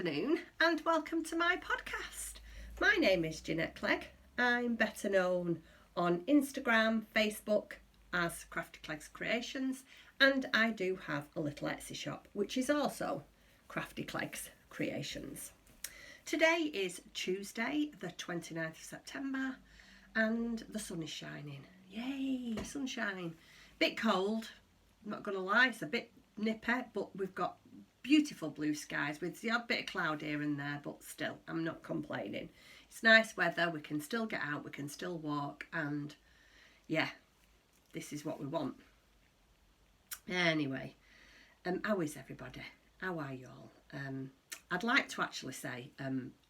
afternoon and welcome to my podcast. My name is Jeanette Clegg. I'm better known on Instagram, Facebook as Crafty Cleggs Creations, and I do have a little Etsy shop which is also Crafty Cleggs Creations. Today is Tuesday the 29th of September and the sun is shining. Yay, sunshine. Bit cold, I'm not going to lie, it's a bit nippy, but we've got beautiful blue skies with the odd bit of cloud here and there, but still I'm not complaining. It's nice weather, we can still get out, we can still walk, and yeah, this is what we want. Anyway, how is everybody? How are you all? I'd like to actually say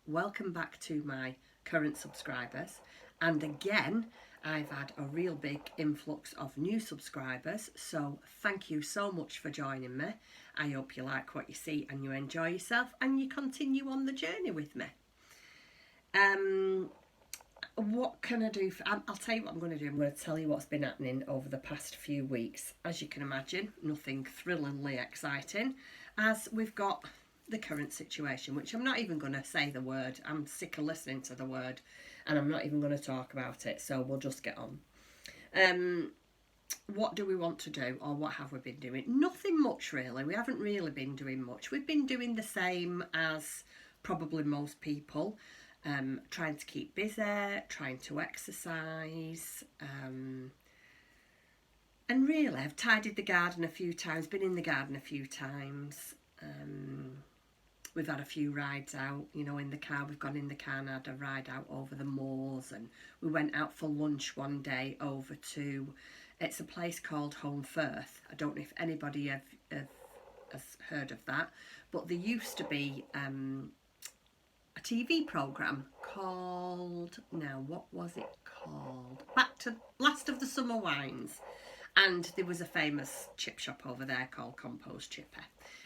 welcome back to my current subscribers, and again I've had a real big influx of new subscribers, so thank you so much for joining me. I hope you like what you see and you enjoy yourself and you continue on the journey with me. What can I do? I'll tell you what I'm going to do. I'm going to tell you what's been happening over the past few weeks. As you can imagine, nothing thrillingly exciting, as we've got the current situation, which I'm not even going to say the word. I'm sick of listening to the word and I'm not even going to talk about it, so we'll just get on. What do we want to do, or what have we been doing? Nothing much really. We haven't really been doing much. We've been doing the same as probably most people, trying to keep busy, trying to exercise, and really I've tidied the garden a few times, been in the garden a few times. We've had a few rides out, you know, in the car. We've gone in the car and had a ride out over the moors, and we went out for lunch one day over to, it's a place called Home Firth. I don't know if anybody has heard of that, but there used to be a TV programme called, now what was it called? Back to Last of the Summer Wines. And there was a famous chip shop over there called Compost Chipper.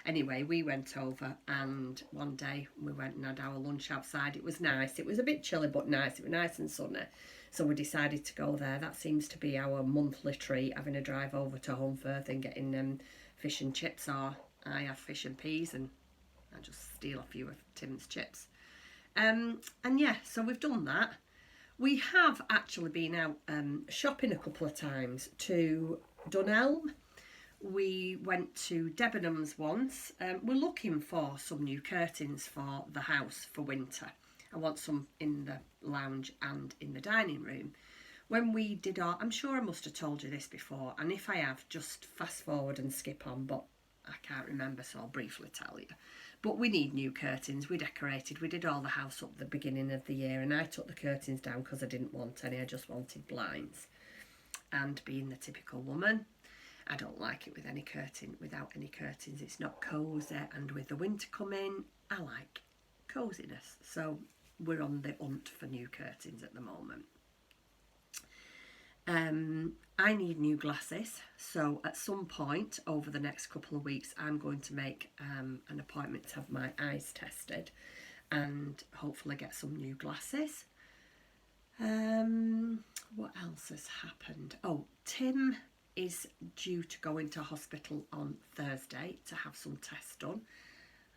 Anyway, we went over and one day we went and had our lunch outside. It was nice. It was a bit chilly but nice. It was nice and sunny. So we decided to go there. That seems to be our monthly treat, having a drive over to Home Firth and getting fish and chips, or I have fish and peas and I just steal a few of Tim's chips. And yeah, so we've done that. We have actually been out shopping a couple of times to Dunelm. We went to Debenhams once. We're looking for some new curtains for the house for winter. I want some in the lounge and in the dining room. When we did our, I'm sure I must have told you this before, and if I have, just fast forward and skip on, but I can't remember, so I'll briefly tell you. But we need new curtains. We decorated, we did all the house up the beginning of the year, and I took the curtains down because I didn't want any, I just wanted blinds. And being the typical woman, I don't like it with any curtain, without any curtains. It's not cosy, and with the winter coming, I like coziness. So we're on the hunt for new curtains at the moment. I need new glasses, so at some point over the next couple of weeks I'm going to make an appointment to have my eyes tested and hopefully get some new glasses. What else has happened? Oh, Tim is due to go into hospital on Thursday to have some tests done.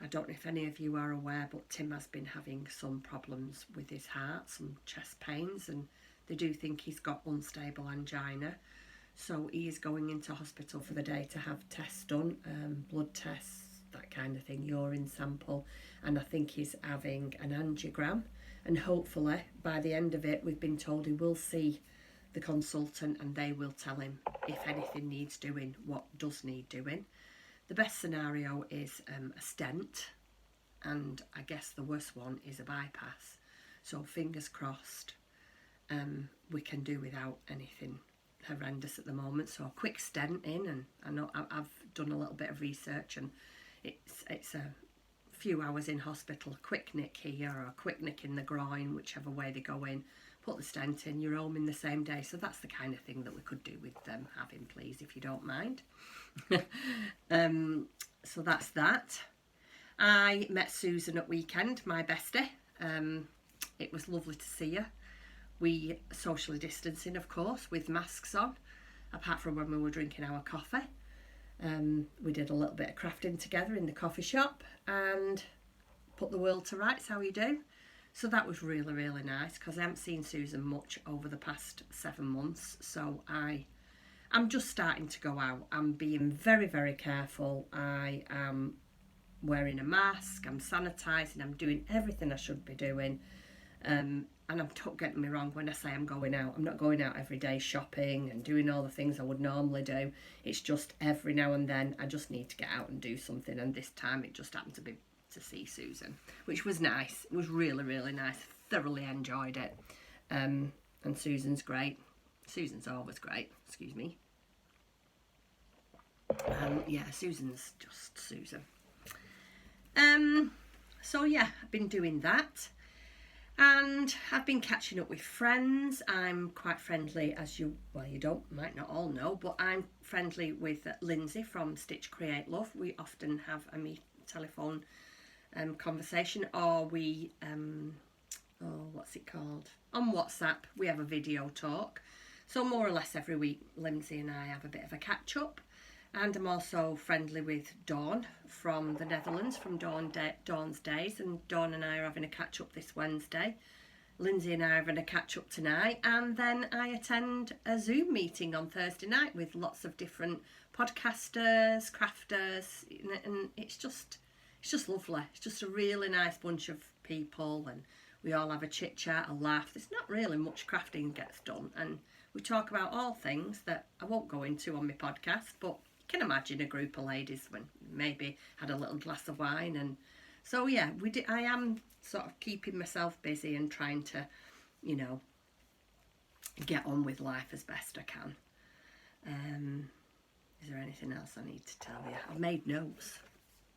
I don't know if any of you are aware, but Tim has been having some problems with his heart, some chest pains, and they do think he's got unstable angina. So he is going into hospital for the day to have tests done, blood tests, that kind of thing, urine sample, and I think he's having an angiogram, and hopefully by the end of it we've been told he will see the consultant and they will tell him if anything needs doing, what does need doing. The best scenario is a stent, and I guess the worst one is a bypass. So fingers crossed we can do without anything horrendous at the moment. So a quick stent in, and I know I've done a little bit of research, and it's a few hours in hospital, a quick nick here or a quick nick in the groin, whichever way they go in, put the stent in, you're home in the same day. So that's the kind of thing that we could do with them having, please, if you don't mind. So that's that. I met Susan at weekend, my bestie. It was lovely to see her. We socially distancing, of course, with masks on, apart from when we were drinking our coffee. We did a little bit of crafting together in the coffee shop, and put the world to rights, how you do. So that was really, really nice, because I haven't seen Susan much over the past 7 months. So I'm just starting to go out. I'm being very, very careful. I am wearing a mask, I'm sanitising, I'm doing everything I should be doing. And don't get me wrong, when I say I'm going out, I'm not going out every day shopping and doing all the things I would normally do. It's just every now and then I just need to get out and do something, and this time it just happened to be to see Susan, which was nice. It was really, really nice. Thoroughly enjoyed it. And Susan's great. Susan's always great, excuse me. Yeah, Susan's just Susan. So yeah, I've been doing that. And I've been catching up with friends. I'm quite friendly, as you might not all know, but I'm friendly with Lindsay from Stitch Create Love. We often have a telephone conversation, or we, what's it called? On WhatsApp, we have a video talk. So more or less every week, Lindsay and I have a bit of a catch up. And I'm also friendly with Dawn from the Netherlands, from Dawn's Days. And Dawn and I are having a catch-up this Wednesday. Lindsay and I are having a catch-up tonight. And then I attend a Zoom meeting on Thursday night with lots of different podcasters, crafters. And it's just lovely. It's just a really nice bunch of people. And we all have a chit-chat, a laugh. There's not really much crafting gets done. And we talk about all things that I won't go into on my podcast, but can imagine a group of ladies when maybe had a little glass of wine. And so yeah, I am sort of keeping myself busy and trying to, you know, get on with life as best I can. Is there anything else I need to tell you? I've made notes.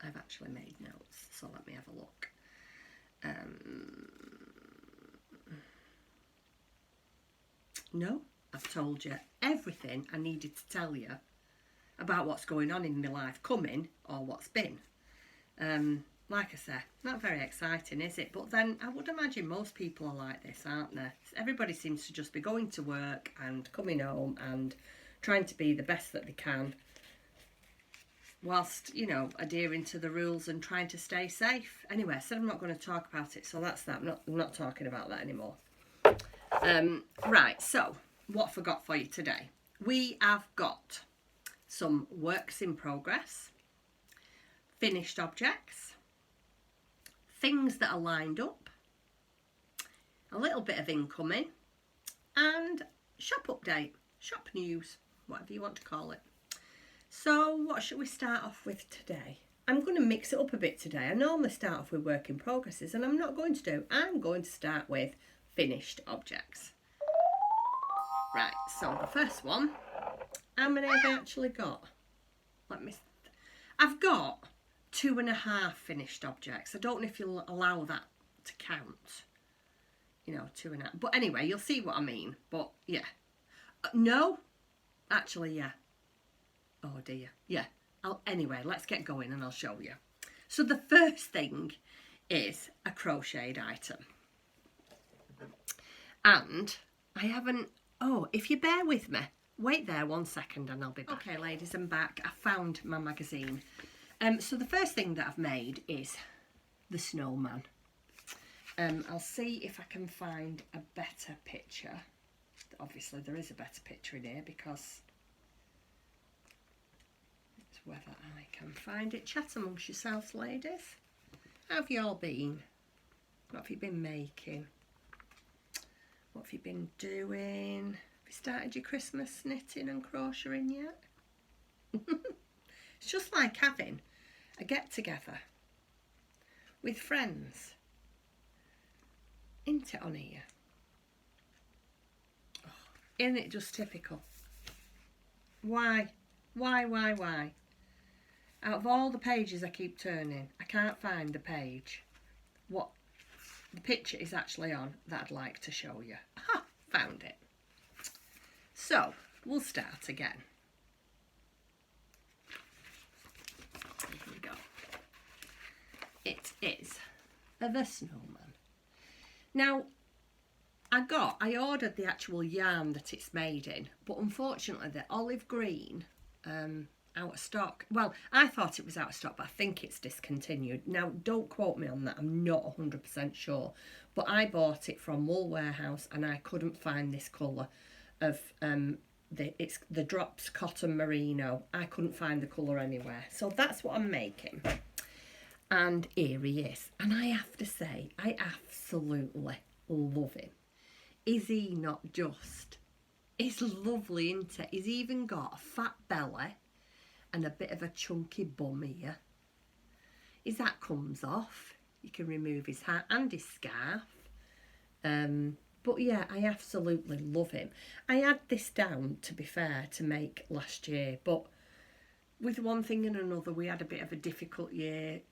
I've actually made notes, so let me have a look. No, I've told you everything I needed to tell you about what's going on in my life coming, or what's been. Like I say, not very exciting, is it? But then I would imagine most people are like this, aren't they? Everybody seems to just be going to work and coming home and trying to be the best that they can, whilst, you know, adhering to the rules and trying to stay safe. Anyway, I said I'm not going to talk about it, so that's that. I'm not talking about that anymore. Right, so what I forgot for you today. We have got some works in progress, finished objects, things that are lined up, a little bit of incoming, and shop update, shop news, whatever you want to call it. So what should we start off with today? I'm going to mix it up a bit today. I normally start off with work in progresses, and I'm not going to do. I'm going to start with finished objects. Right, so the first one, how many have I actually got? I've got 2.5 finished objects. I don't know if you'll allow that to count. You know, 2.5. But anyway, you'll see what I mean. But yeah. No, actually, yeah. Oh dear. Yeah. Anyway, let's get going and I'll show you. So the first thing is a crocheted item. And I haven't... Oh, if you bear with me, wait there 1 second and I'll be back. Okay, ladies, I'm back. I found my magazine. So the first thing that I've made is the Snowman. I'll see if I can find a better picture. Obviously, there is a better picture in here because it's whether I can find it. Chat amongst yourselves, ladies. How have you all been? What have you been making? What have you been doing? Have you started your Christmas knitting and crocheting yet? It's just like having a get-together with friends. Isn't it on here? Oh, isn't it just typical? Why? Why? Out of all the pages I keep turning, I can't find the page what the picture is actually on that I'd like to show you. Aha, found it. So, we'll start again. Here we go. It is the Snowman. Now, I ordered the actual yarn that it's made in, but unfortunately the olive green out of stock. Well, I thought it was out of stock, but I think it's discontinued. Now, don't quote me on that. I'm not 100% sure. But I bought it from Wool Warehouse and I couldn't find this colour of it's the Drops Cotton Merino. I couldn't find the colour anywhere. So that's what I'm making. And here he is. And I have to say, I absolutely love him. Is he not just? He's lovely, isn't he? He's even got a fat belly and a bit of a chunky bum here. His hat comes off. You can remove his hat and his scarf. But yeah, I absolutely love him. I had this down, to be fair, to make last year. But with one thing and another, we had a bit of a difficult year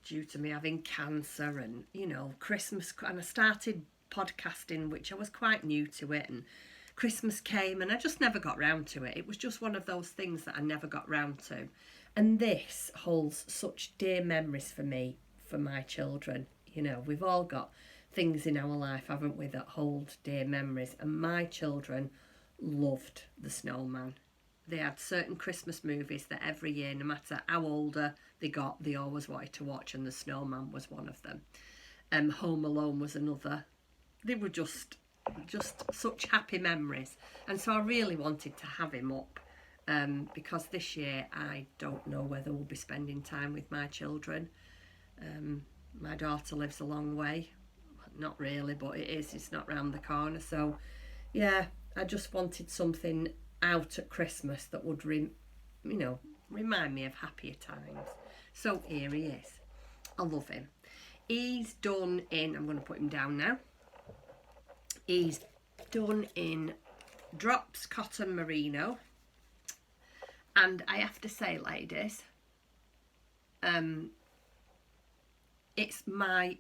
due to me having cancer and, you know, Christmas. And I started podcasting, which I was quite new to it. And Christmas came and I just never got round to it. It was just one of those things that I never got round to. And this holds such dear memories for me, for my children. You know, we've all got things in our life, haven't we, that hold dear memories. And my children loved the Snowman. They had certain Christmas movies that every year, no matter how older they got, they always wanted to watch, and the Snowman was one of them. Home Alone was another. They were just such happy memories, and so I really wanted to have him up, because this year I don't know whether we'll be spending time with my children. My daughter lives a long way, not really, but it is, it's not round the corner. So yeah, I just wanted something out at Christmas that would remind me of happier times. So here he is. I love him. He's done in, I'm going to put him down now. He's done in Drops Cotton Merino, and I have to say, ladies, it's my,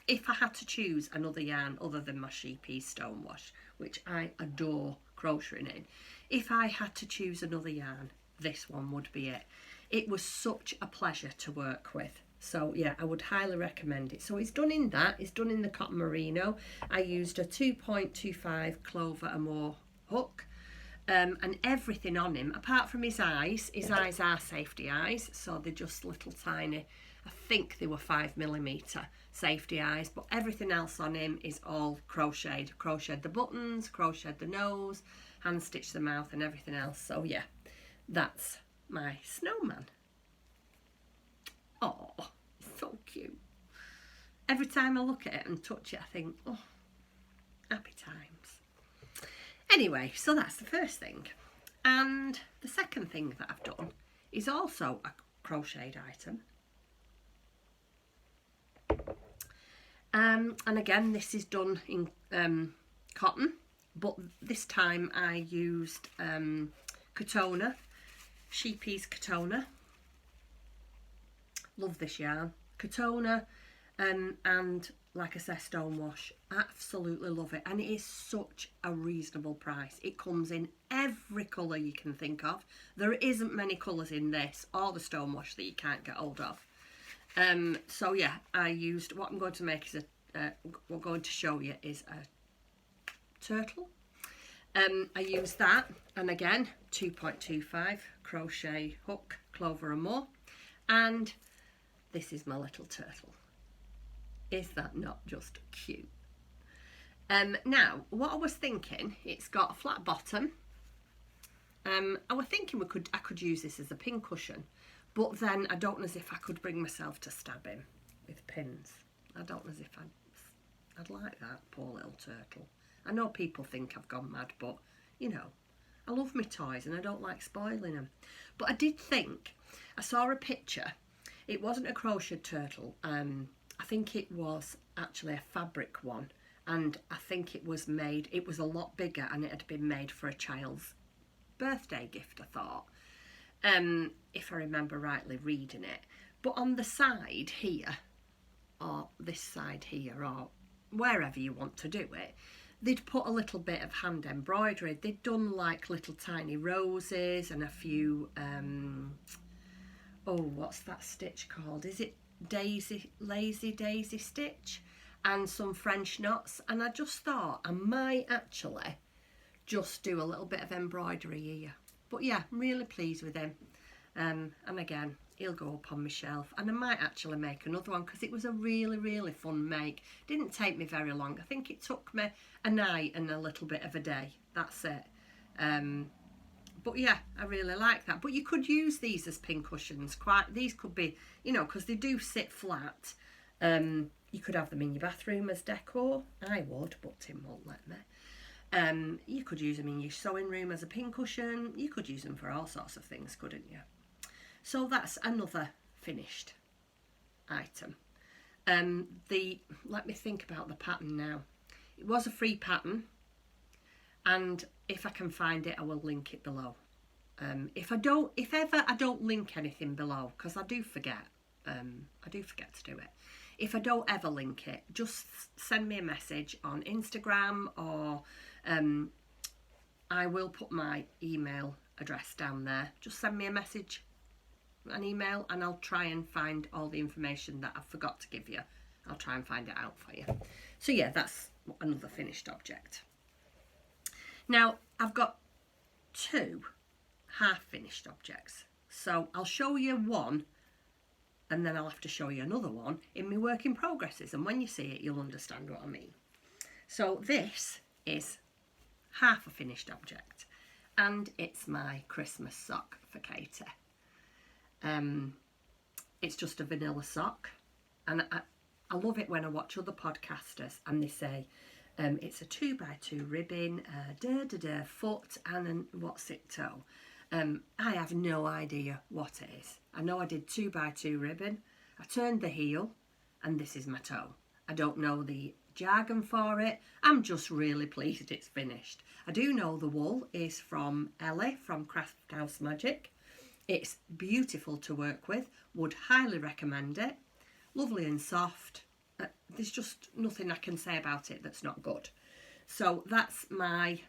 if I had to choose another yarn other than my Sheepy's Stonewash, which I adore crocheting in, if I had to choose another yarn, this one would be it. It was such a pleasure to work with. So yeah, I would highly recommend it. So it's done in that, it's done in the cotton merino. I used a 2.25 clover and more hook, and everything on him, apart from his eyes are safety eyes, so they're just little tiny, I think they were 5mm safety eyes, but everything else on him is all crocheted. Crocheted the buttons, crocheted the nose, hand stitched the mouth and everything else. So yeah, that's my Snowman. Oh, so cute. Every time I look at it and touch it, I think, oh, happy times. Anyway, so that's the first thing. And the second thing that I've done is also a crocheted item. And again, this is done in cotton, but this time I used Katona, Sheepy's Katona. Love this yarn. Katona, and like I said, Stonewash. Absolutely love it. And it is such a reasonable price. It comes in every colour you can think of. There isn't many colours in this or the Stonewash that you can't get hold of. So yeah, I used, what I'm going to make is what I'm going to show you is a turtle. I used that, and again 2.25 crochet hook, clover and more, and this is my little turtle. Is that not just cute? Now what I was thinking, it's got a flat bottom. I was thinking I could use this as a pin cushion, but then I don't know as if I could bring myself to stab him with pins. I don't know as if I'd like that, poor little turtle. I know people think I've gone mad, but you know, I love my toys and I don't like spoiling them. But I did think, I saw a picture, it wasn't a crocheted turtle, I think it was actually a fabric one, and I think it was a lot bigger, and it had been made for a child's birthday gift, I thought, if I remember rightly reading it. But on the side here, or this side here, or wherever you want to do it, they'd put a little bit of hand embroidery. They'd done like little tiny roses and a few, oh, what's that stitch called? Is it lazy daisy stitch? And some French knots. And I just thought I might actually just do a little bit of embroidery here. But yeah, I'm really pleased with him. And again, he'll go up on my shelf, and I might actually make another one because it was a really fun make. Didn't take me very long. I think it took me a night and a little bit of a day. That's it. But yeah, I really like that. But you could use these as pincushions. These could be, you know, because they do sit flat. You could have them in your bathroom as decor. I would, but Tim won't let me. You could use them in your sewing room as a pincushion. You could use them for all sorts of things, couldn't you? So that's another finished item. Let me think about the pattern now. It was a free pattern, and if I can find it, I will link it below. If ever I don't link anything below, because I do forget to do it. If I don't ever link it, just send me a message on Instagram, or I will put my email address down there. Just send me a message, an email, and I'll try and find all the information that I forgot to give you. I'll try and find it out for you. So yeah, that's another finished object. Now I've got 2 half-finished objects. So I'll show you one, and then I'll have to show you another one in my work in progresses, and when you see it you'll understand what I mean. So this is half a finished object, and it's my Christmas sock for Katie. It's just a vanilla sock, and I love it when I watch other podcasters and they say it's a 2x2 ribbon, foot and what's it toe. I have no idea what it is. I know I did 2x2 ribbon, I turned the heel, and this is my toe. I don't know the jargon for it. I'm just really pleased it's finished. I do know the wool is from Ellie from Craft House Magic. It's beautiful to work with, would highly recommend it. Lovely and soft. There's just nothing I can say about it that's not good. So that's my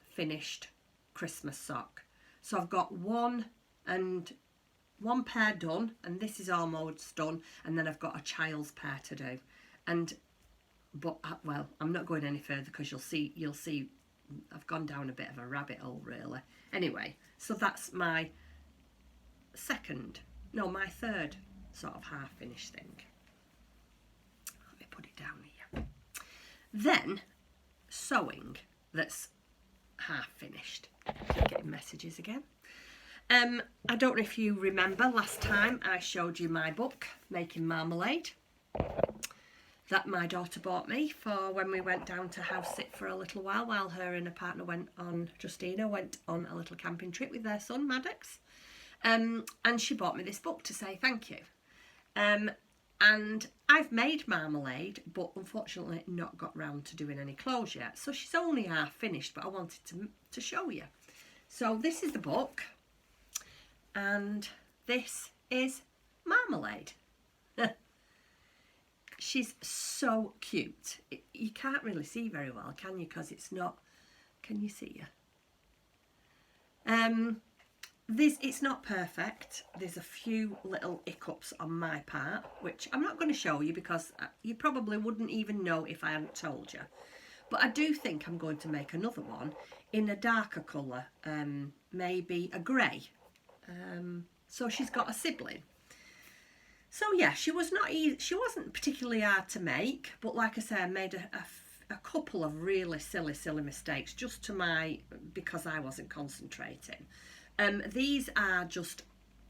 finished Christmas sock. So I've got one pair done, and this is almost done, and then I've got a child's pair to do. But I'm not going any further because you'll see I've gone down a bit of a rabbit hole really. Anyway, so that's my third sort of half finished thing. Let me put it down here. Then sewing that's half finished. Keep getting messages again. I don't know if you remember last time I showed you my book, Making Marmalade, that my daughter bought me for when we went down to house sit for a little while her and her partner Justina went on a little camping trip with their son Maddox. And she bought me this book to say thank you. And I've made Marmalade, but unfortunately not got round to doing any clothes yet. So she's only half finished, but I wanted to show you. So this is the book, and this is Marmalade. She's so cute. You can't really see very well, can you? Because it's not... Can you see her? It's not perfect. There's a few little hiccups on my part, which I'm not going to show you because you probably wouldn't even know if I hadn't told you. But I do think I'm going to make another one in a darker colour, maybe a grey. So she's got a sibling. So yeah, she wasn't particularly hard to make, but like I say, I made a couple of really silly mistakes because I wasn't concentrating. These are just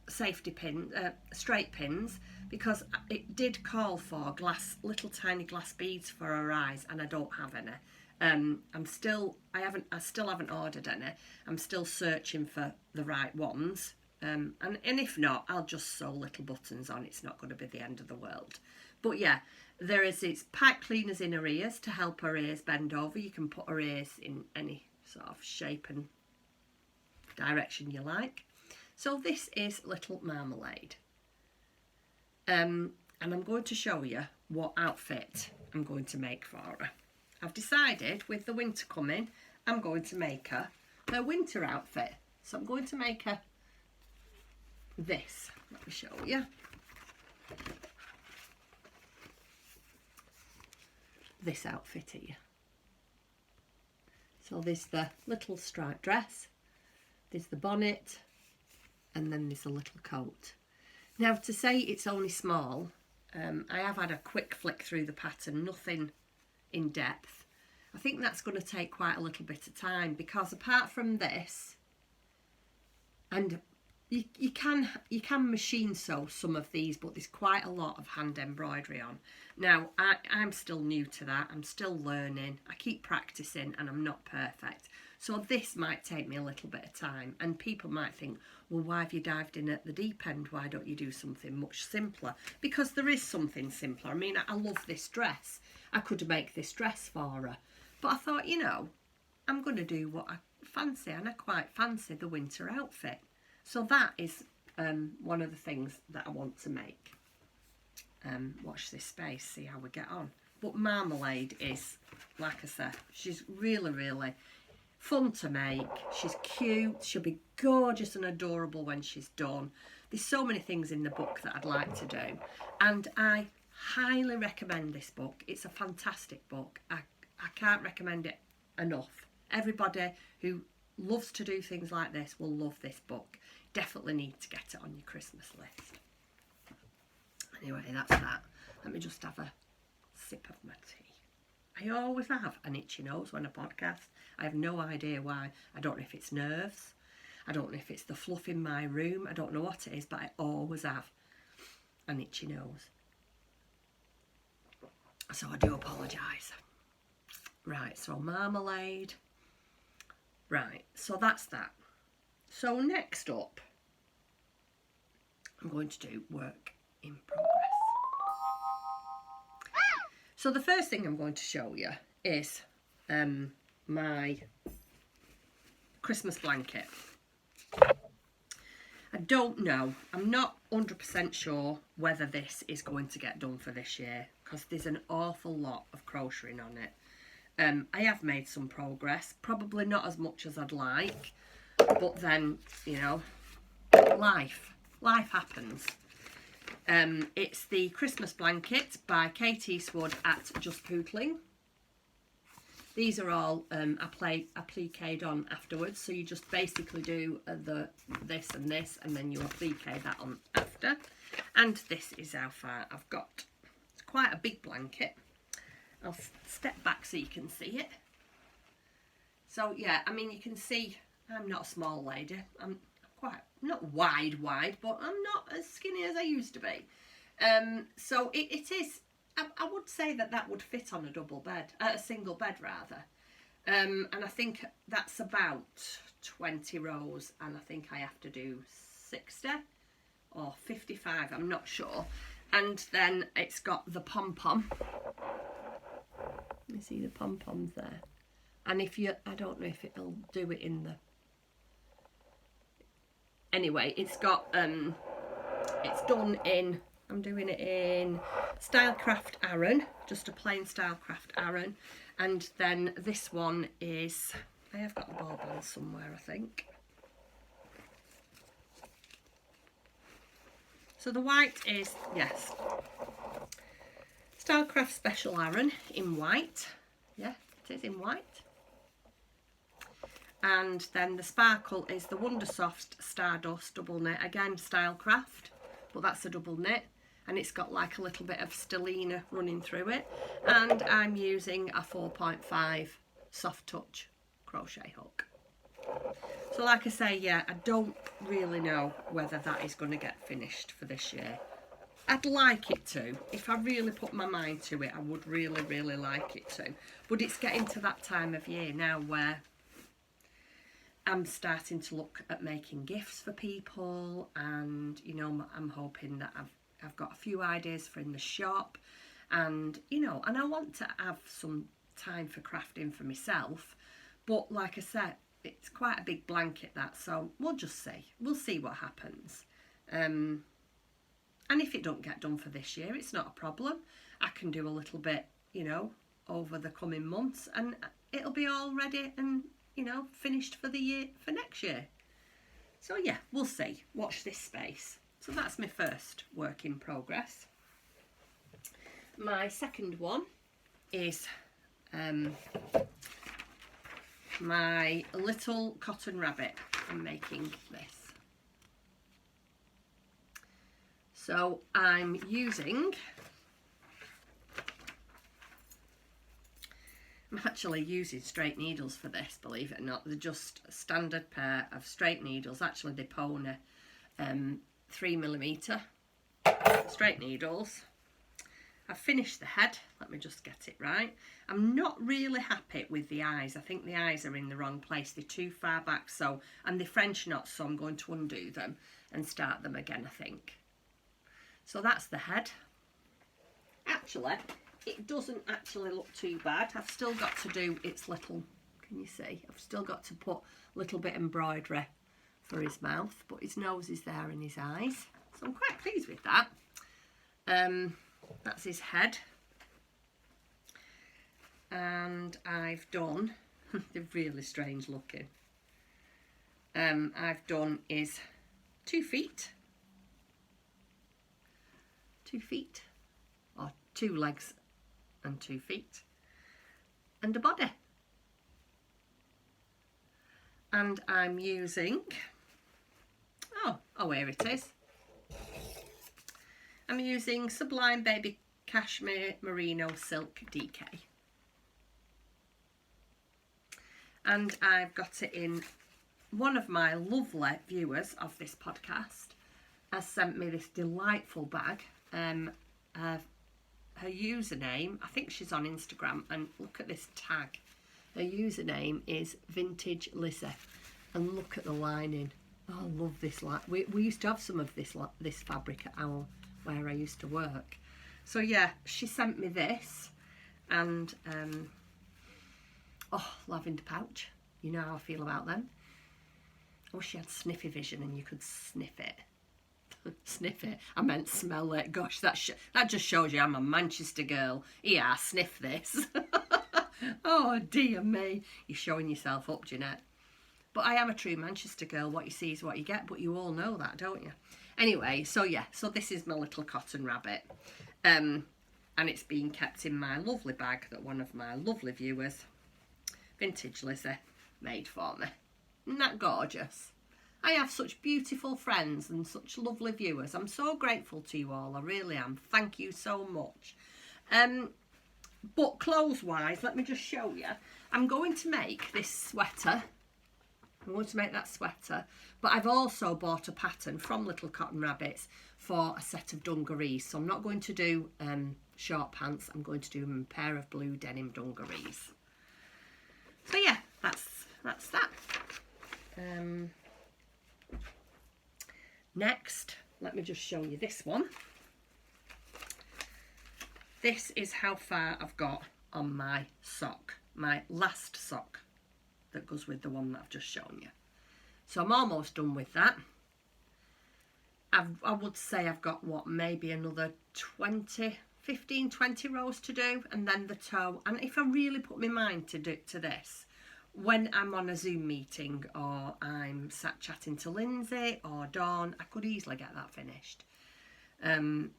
safety pins, straight pins, because it did call for little tiny glass beads for her eyes, and I don't have any. I still haven't ordered any. I'm still searching for the right ones. And if not, I'll just sew little buttons on. It's not going to be the end of the world. But yeah, it's pipe cleaners in her ears to help her ears bend over. You can put her ears in any sort of shape and direction you like. So this is little Marmalade. And I'm going to show you what outfit I'm going to make for her. I've decided with the winter coming, I'm going to make her winter outfit. So I'm going to make her this. Let me show you. This outfit here. So there's the little striped dress, there's the bonnet, and then there's a little coat. Now, to say it's only small, I have had a quick flick through the pattern, nothing in depth. I think that's going to take quite a little bit of time, because apart from this, and you can machine sew some of these, but there's quite a lot of hand embroidery on. Now, I'm still new to that. I'm still learning. I keep practicing and I'm not perfect. So this might take me a little bit of time, and people might think, well, why have you dived in at the deep end? Why don't you do something much simpler? Because there is something simpler. I mean, I love this dress. I could make this dress for her. But I thought, you know, I'm going to do what I fancy, and I quite fancy the winter outfit. So that is one of the things that I want to make. Watch this space, see how we get on. But Marmalade is, like I said, she's really, really fun to make. She's cute. She'll be gorgeous and adorable when she's done. There's so many things in the book that I'd like to do, and I highly recommend this book. It's a fantastic book. I can't recommend it enough. Everybody who loves to do things like this will love this book. Definitely need to get it on your Christmas list. Anyway, that's that. Let me just have a sip of my tea. I always have an itchy nose when I podcast. I have no idea why. I don't know if it's nerves. I don't know if it's the fluff in my room. I don't know what it is, but I always have an itchy nose. So I do apologise. Right, so Marmalade. Right, so that's that. So next up, I'm going to do work in progress. So the first thing I'm going to show you is my Christmas blanket. I don't know, I'm not 100% sure whether this is going to get done for this year, because there's an awful lot of crocheting on it. I have made some progress, probably not as much as I'd like, but then, you know, life happens. It's the Christmas blanket by Kate Eastwood at Just Pootling. These are all appliqued on afterwards, so you just basically do this and this, and then you applique that on after. And this is how far I've got. It's quite a big blanket. I'll step back so you can see it. So yeah, I mean, you can see I'm not a small lady. I'm quite, not wide, but I'm not as skinny as I used to be. So it is, I would say that would fit on a double bed, a single bed rather. And I think that's about 20 rows, and I think I have to do 60 or 55, I'm not sure. And then it's got the pom-pom. You see the pom-poms there. And if you, I don't know if it'll do it in the, anyway, it's got, it's done in, I'm doing it in Stylecraft Aran, just a plain Stylecraft Aran. And then this one is, I have got the ball band somewhere, I think. So the white is, yes, Stylecraft Special Aran in white. Yeah, it is in white. And then the sparkle is the Wondersoft Stardust double knit, again Stylecraft, but that's a double knit, and it's got like a little bit of stellina running through it. And I'm using a 4.5 soft touch crochet hook. So like I say, yeah, I don't really know whether that is going to get finished for this year. I'd like it to. If I really put my mind to it, I would really, really like it to. But it's getting to that time of year now where I'm starting to look at making gifts for people, and you know, I'm hoping that I've got a few ideas for in the shop, and you know, and I want to have some time for crafting for myself. But like I said, it's quite a big blanket, that, so we'll just see. We'll see what happens. And if it don't get done for this year, it's not a problem. I can do a little bit, you know, over the coming months, and it'll be all ready and, you know, finished for the year, for next year. So yeah, we'll see. Watch this space. So that's my first work in progress. My second one is my little cotton rabbit. I'm making this. So I'm actually using straight needles for this, believe it or not. They're just a standard pair of straight needles. Actually, they Pona 3mm straight needles. I've finished the head. Let me just get it right. I'm not really happy with the eyes. I think the eyes are in the wrong place. They're too far back, so, and they're French knots, so I'm going to undo them and start them again, I think. So that's the head. Actually, it doesn't actually look too bad. I've still got to do its little, can you see? I've still got to put a little bit embroidery for his mouth, but his nose is there and his eyes. So I'm quite pleased with that. That's his head. And I've done, they're really strange looking. I've done is 2 feet. 2 feet. Or 2 legs and 2 feet. And a body. And I'm using, oh here it is. I'm using Sublime Baby Cashmere Merino Silk DK. And I've got it in, one of my lovely viewers of this podcast has sent me this delightful bag. Her username, I think she's on Instagram, and look at this tag. Her username is Vintage Lizzie, and look at the lining. Oh, I love this. We used to have some of this fabric at where I used to work. So yeah, she sent me this, and lavender pouch. You know how I feel about them. I wish she had sniffy vision and you could sniff it. Sniff it. I meant smell it. Gosh, that just shows you I'm a Manchester girl. Yeah, sniff this. Oh dear me. You're showing yourself up, Jeanette. But I am a true Manchester girl. What you see is what you get. But you all know that, don't you? Anyway, so yeah. So this is my little cotton rabbit. And it's being kept in my lovely bag that one of my lovely viewers, Vintage Lizzie, made for me. Isn't that gorgeous? I have such beautiful friends and such lovely viewers. I'm so grateful to you all. I really am. Thank you so much. But clothes-wise, let me just show you. I'm going to make this sweater. I'm going to make that sweater. But I've also bought a pattern from Little Cotton Rabbits for a set of dungarees. So I'm not going to do short pants. I'm going to do a pair of blue denim dungarees. So yeah, that's that. Next, let me just show you this one. This is how far I've got on my sock, my last sock that goes with the one that I've just shown you. So I'm almost done with that. I would say I've got, what, maybe another 15, 20 rows to do, and then the toe. And if I really put my mind to this, when I'm on a Zoom meeting or I'm sat chatting to Lindsay or Dawn, I could easily get that finished. And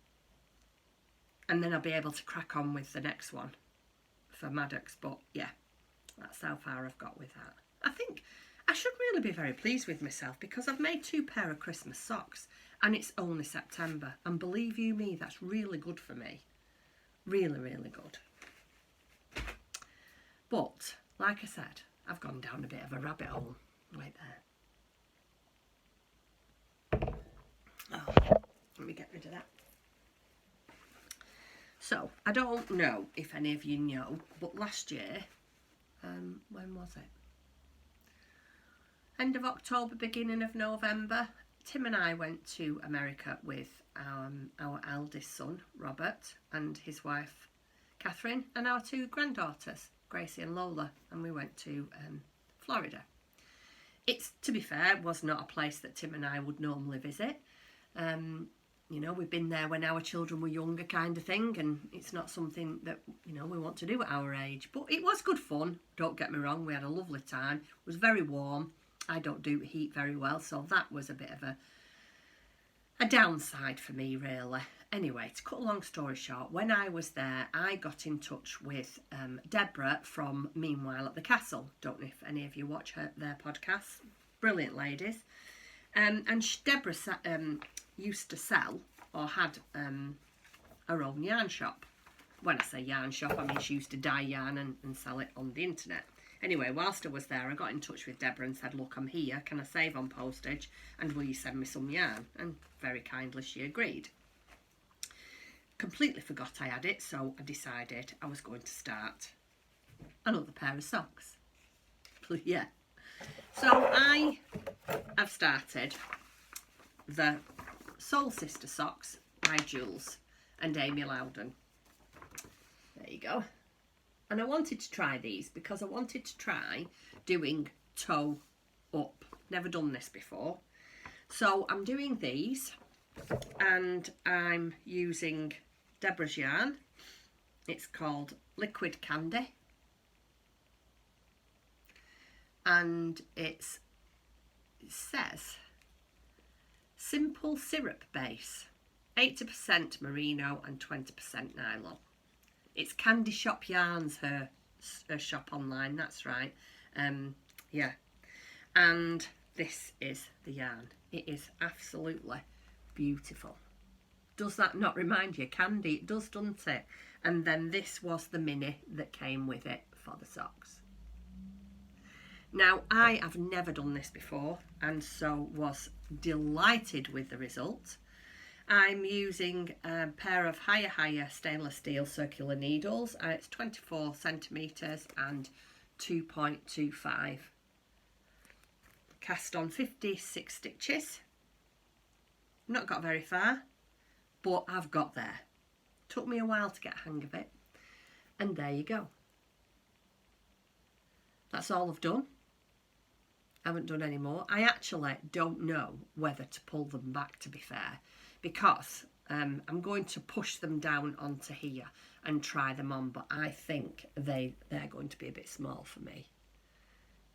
then I'll be able to crack on with the next one for Maddox. But yeah, that's how far I've got with that. I think I should really be very pleased with myself because I've made 2 pair of Christmas socks and it's only September. And believe you me, that's really good for me. Really, really good. But, like I said, I've gone down a bit of a rabbit hole. Wait there. Oh, let me get rid of that. So, I don't know if any of you know, but last year, when was it? End of October, beginning of November, Tim and I went to America with our eldest son, Robert, and his wife, Catherine, and our 2 granddaughters, Gracie and Lola, and we went to Florida. It's, to be fair, was not a place that Tim and I would normally visit. You know, we've been there when our children were younger kind of thing, and it's not something that, you know, we want to do at our age. But it was good fun, don't get me wrong. We had a lovely time. It was very warm. I don't do heat very well, so that was a bit of a downside for me, really. Anyway, to cut a long story short, when I was there, I got in touch with Deborah from Meanwhile at the Castle. Don't know if any of you watch their podcast. Brilliant ladies. And Deborah used to sell or had her own yarn shop. When I say yarn shop, I mean she used to dye yarn and sell it on the internet. Anyway, whilst I was there, I got in touch with Deborah and said, look, I'm here, can I save on postage, and will you send me some yarn? And very kindly she agreed. Completely forgot I had it, so I decided I was going to start another pair of socks. Yeah. So I have started the Soul Sister socks by Jules and Amy Loudon. There you go. And I wanted to try these because I wanted to try doing toe up. Never done this before. So I'm doing these and I'm using Deborah's yarn. It's called Liquid Candy. And it says simple syrup base, 80% merino and 20% nylon. It's Candy Shop Yarns, her shop online, that's right. Yeah, and this is the yarn. It is absolutely beautiful. Does that not remind you? Candy, it does, doesn't it? And then this was the mini that came with it for the socks. Now, I have never done this before and so was delighted with the result. I'm using a pair of higher stainless steel circular needles. It's 24 centimetres and 2.25. Cast on 56 stitches. Not got very far, but I've got there. Took me a while to get a hang of it. And there you go. That's all I've done. I haven't done any more. I actually don't know whether to pull them back, to be fair, because I'm going to push them down onto here and try them on, but I think they're going to be a bit small for me.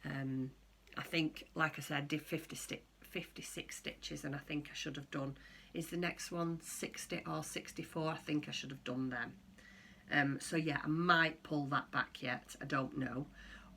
I think, like I said, I did 56 stitches, and I think I should have done, is the next one 60 or 64? I think I should have done them. So yeah, I might pull that back yet, I don't know.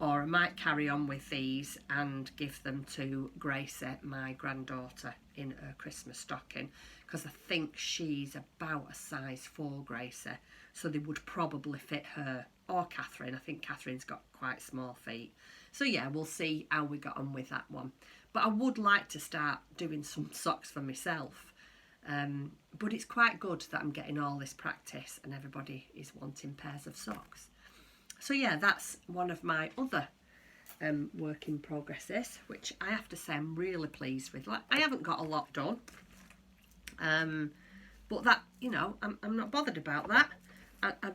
Or I might carry on with these and give them to Gracie, my granddaughter, in her Christmas stocking, because I think she's about a size 4, Gracie, so they would probably fit her, or Catherine. I think Catherine's got quite small feet. So yeah, we'll see how we got on with that one. But I would like to start doing some socks for myself. But it's quite good that I'm getting all this practice and everybody is wanting pairs of socks. So yeah, that's one of my other work in progresses, which I have to say I'm really pleased with. Like, I haven't got a lot done, but that, you know, I'm not bothered about that. I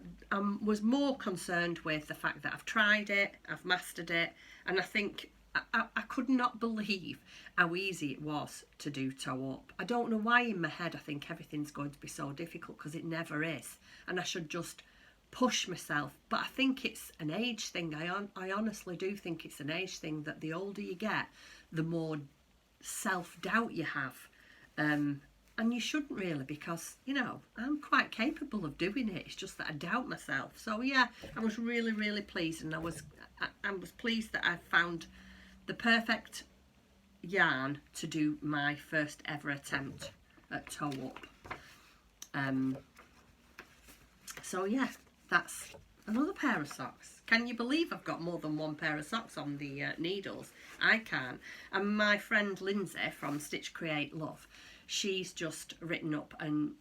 was more concerned with the fact that I've tried it, I've mastered it, and I think I could not believe how easy it was to do toe up. I don't know why in my head I think everything's going to be so difficult, because it never is, and I should just push myself. But I think it's an age thing. I honestly do think it's an age thing, that the older you get, the more self-doubt you have, and you shouldn't really, because, you know, I'm quite capable of doing it. It's just that I doubt myself. So yeah, I was really pleased, and I was pleased that I found the perfect yarn to do my first ever attempt at toe up. So yeah, that's another pair of socks. Can you believe I've got more than one pair of socks on the needles? I can't. And my friend Lindsay from Stitch Create Love, she's just written up and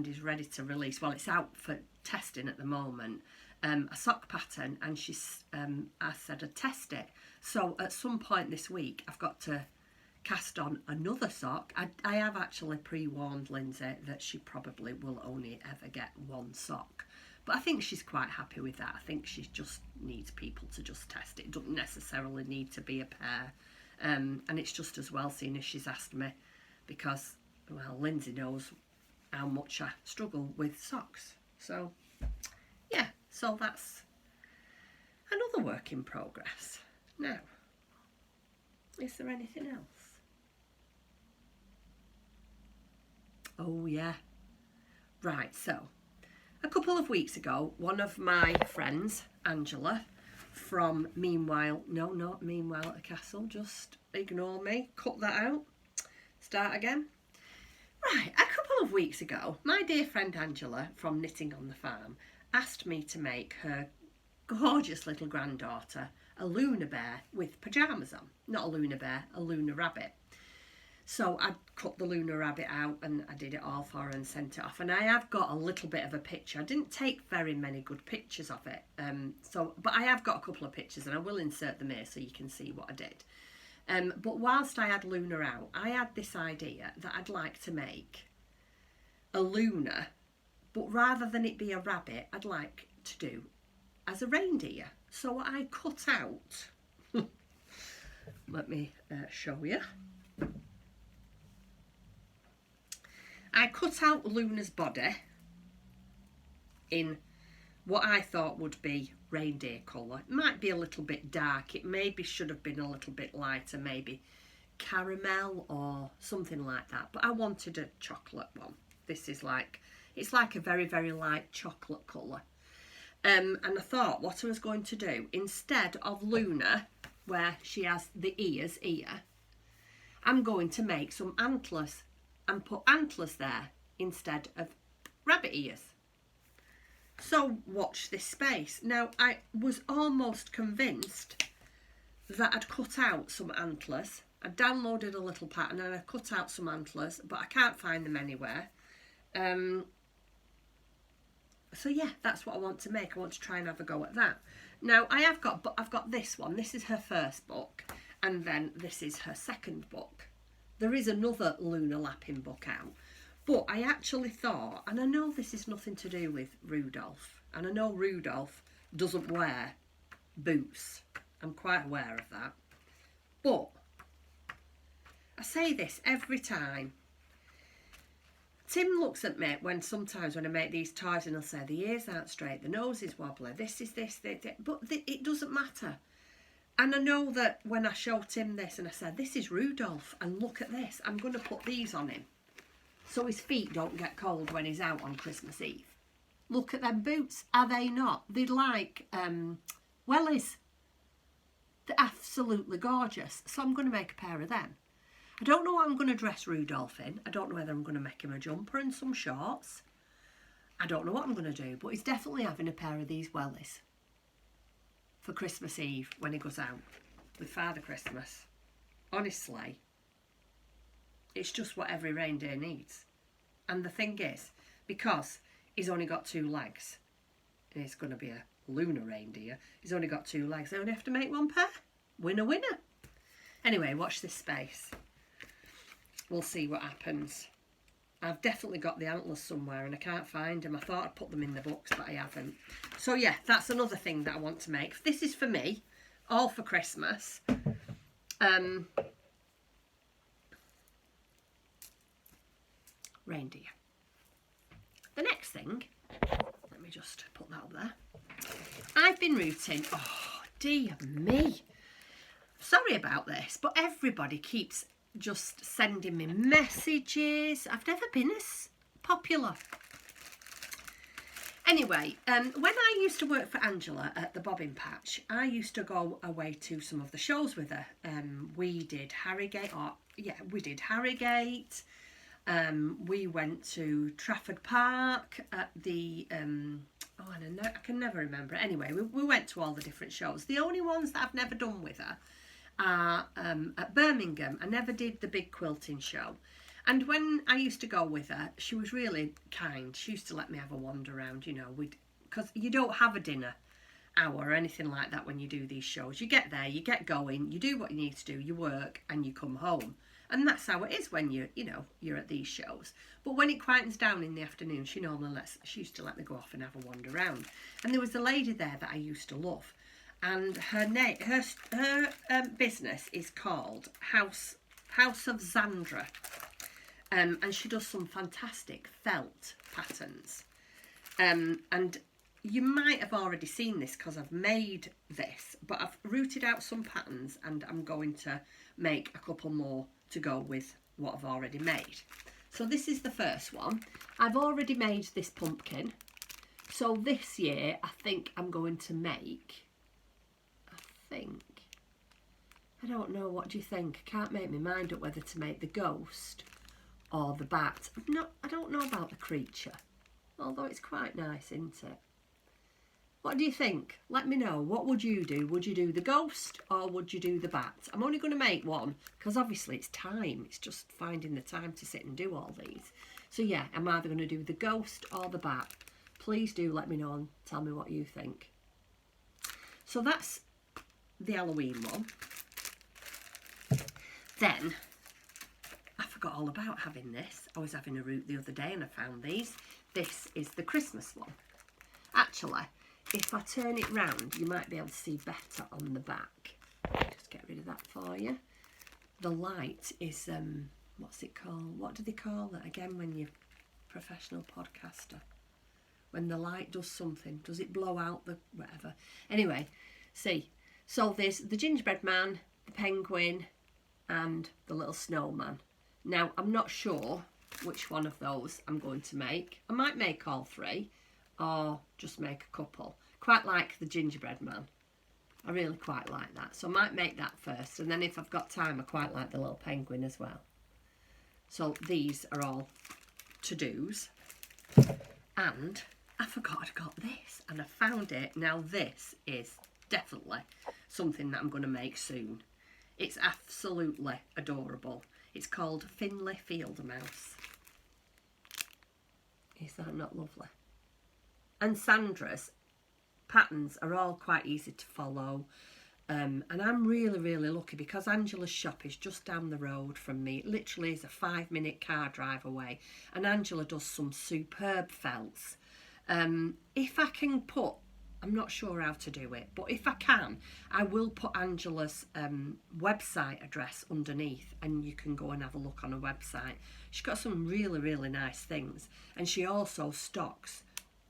is ready to release, well, it's out for testing at the moment, a sock pattern, and she's I said I'd test it. So at some point this week I've got to cast on another sock. I have actually pre-warned Lindsay that she probably will only ever get one sock, but I think she's quite happy with that. I think she just needs people to just test it. It doesn't necessarily need to be a pair, and it's just as well, seeing as she's asked me, because, well, Lindsay knows how much I struggle with socks. So yeah, so that's another work in progress. Now, is there anything else? Oh yeah, right, so a couple of weeks ago, one of my friends, Angela, from Not Meanwhile at the Castle, just ignore me, cut that out, start again. Right, a couple of weeks ago, my dear friend Angela from Knitting on the Farm asked me to make her gorgeous little granddaughter a Luna bear with pyjamas on. Not a Luna bear, a Luna rabbit. So I cut the Luna rabbit out and I did it all for her and sent it off. And I have got a little bit of a picture. I didn't take very many good pictures of it. But I have got a couple of pictures and I will insert them here so you can see what I did. But whilst I had Luna out, I had this idea that I'd like to make a Luna, but rather than it be a rabbit, I'd like to do as a reindeer. So I cut out, let me show you. I cut out Luna's body in what I thought would be reindeer colour. It might be a little bit dark. It maybe should have been a little bit lighter, maybe caramel or something like that. But I wanted a chocolate one. This is like, it's like a very, very light chocolate colour. And I thought what I was going to do, instead of Luna, where she has the ears here, I'm going to make some antlers and put antlers there instead of rabbit ears. So watch this space. Now I was almost convinced that I'd cut out some antlers. I downloaded a little pattern and I cut out some antlers, but I can't find them anywhere. So yeah, that's what I want to make. I want to try and have a go at that. Now I've got this one. This is her first book, and then this is her second book. There is another Luna lapping book out, but I actually thought, and I know this is nothing to do with Rudolph, and I know Rudolph doesn't wear boots. I'm quite aware of that. But I say this every time. Tim looks at me sometimes when I make these toys and he'll say the ears aren't straight, the nose is wobbly, this is this, but it doesn't matter. And I know that when I showed Tim this and I said, this is Rudolph, and look at this, I'm going to put these on him so his feet don't get cold when he's out on Christmas Eve. Look at them boots, are they not? They're like wellies. They're absolutely gorgeous. So I'm going to make a pair of them. I don't know what I'm going to dress Rudolph in. I don't know whether I'm going to make him a jumper and some shorts. I don't know what I'm going to do, but he's definitely having a pair of these wellies for Christmas Eve when he goes out with Father Christmas. Honestly, it's just what every reindeer needs. And the thing is, because he's only got 2 legs, and it's going to be a Luna reindeer, he's only got 2 legs, I only have to make 1 pair. Winner, winner. Anyway, watch this space. We'll see what happens. I've definitely got the antlers somewhere and I can't find them. I thought I'd put them in the books, but I haven't. So yeah, that's another thing that I want to make. This is for me, all for Christmas. Reindeer. The next thing, let me just put that up there. I've been rooting, oh dear me. Sorry about this, but everybody keeps just sending me messages. I've never been as popular. Anyway, when I used to work for Angela at the Bobbin Patch, I used to go away to some of the shows with her. We did Harrogate, we did Harrogate. We went to Trafford Park at the, I can never remember. Anyway, we went to all the different shows. The only ones that I've never done with her are at Birmingham. I never did the big quilting show. And when I used to go with her, she was really kind. She used to let me have a wander around, you know, because you don't have a dinner hour or anything like that when you do these shows. You get there, you get going, you do what you need to do, you work, and you come home. And that's how it is when you're at these shows. But when it quietens down in the afternoon, she used to let me go off and have a wander around. And there was a lady there that I used to love, and her business is called House of Zandra. And she does some fantastic felt patterns. And you might have already seen this because I've made this, but I've rooted out some patterns and I'm going to make a couple more to go with what I've already made. So this is the first one. I've already made this pumpkin. So this year I think I'm going to make, I don't know, what do you think? I can't make my mind up whether to make the ghost or the bat. I don't know about the creature, although it's quite nice, isn't it? What do you think? Let me know. What would you do? Would you do the ghost or would you do the bat? I'm only going to make one because obviously it's time. It's just finding the time to sit and do all these. So yeah, I'm either going to do the ghost or the bat. Please do let me know and tell me what you think. So that's the Halloween one. Then, I forgot all about having this. I was having a root the other day and I found these. This is the Christmas one. Actually, if I turn it round, you might be able to see better on the back. Just get rid of that for you. The light is, what's it called? What do they call it again when you're a professional podcaster? When the light does something. Does it blow out the whatever? Anyway, see. So there's the gingerbread man, the penguin, and the little snowman. Now, I'm not sure which one of those I'm going to make. I might make all three or just make a couple. Quite like the gingerbread man. I really quite like that. So I might make that first. And then if I've got time, I quite like the little penguin as well. So these are all to-dos. And I forgot I'd got this. And I found it. Now this is definitely something that I'm going to make soon. It's absolutely adorable. It's called Finley Field Mouse. Is that not lovely? And Zandra's patterns are all quite easy to follow. And I'm really, really lucky because Angela's shop is just down the road from me. It literally is a 5-minute car drive away. And Angela does some superb felts. If I can put, I'm not sure how to do it, but if I can, I will put Angela's website address underneath and you can go and have a look on her website. She's got some really, really nice things. And she also stocks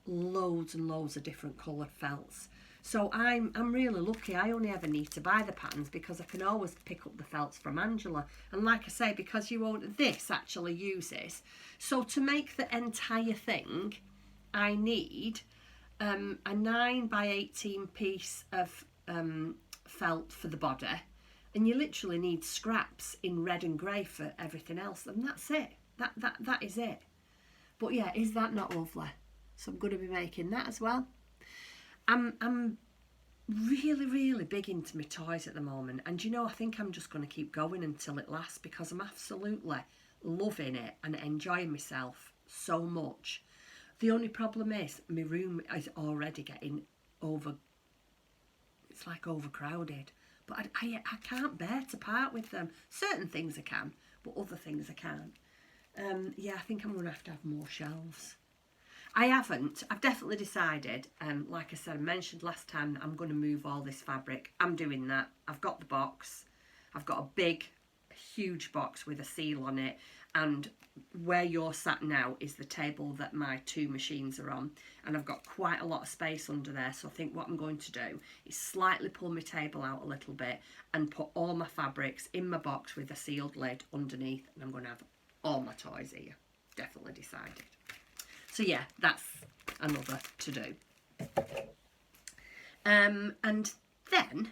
loads and loads of different coloured felts. So I'm really lucky. I only ever need to buy the patterns because I can always pick up the felts from Angela. And like I say, because you won't, this actually uses. So to make the entire thing, I need a 9 by 18 piece of felt for the body, and you literally need scraps in red and grey for everything else, and that's it. That is it. But yeah, is that not lovely? So I'm going to be making that as well. I'm really, really big into my toys at the moment, and you know, I think I'm just going to keep going until it lasts because I'm absolutely loving it and enjoying myself so much. The only problem is my room is already getting it's like overcrowded. But I can't bear to part with them. Certain things I can, but other things I can't. Yeah, I think I'm going to have more shelves. I've definitely decided, like I said, I mentioned last time that I'm going to move all this fabric. I'm doing that. I've got the box. I've got a big, huge box with a seal on it. And where you're sat now is the table that my 2 machines are on, and I've got quite a lot of space under there. So I think what I'm going to do is slightly pull my table out a little bit and put all my fabrics in my box with a sealed lid underneath, and I'm going to have all my toys here. Definitely decided. So yeah, that's another to do. And then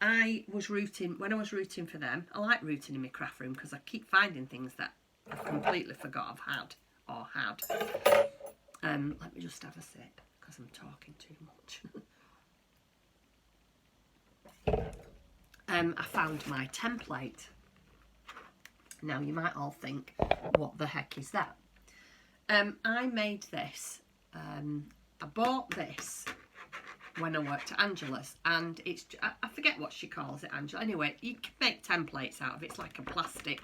I was rooting, when I was rooting for them, I like rooting in my craft room because I keep finding things that I completely forgot I've had or had. Let me just have a sip because I'm talking too much. I found my template. Now you might all think, what the heck is that? I made this. I bought this when I worked at Angela's, and it's, I forget what she calls it, Angela. Anyway, you can make templates out of it. It's like a plastic,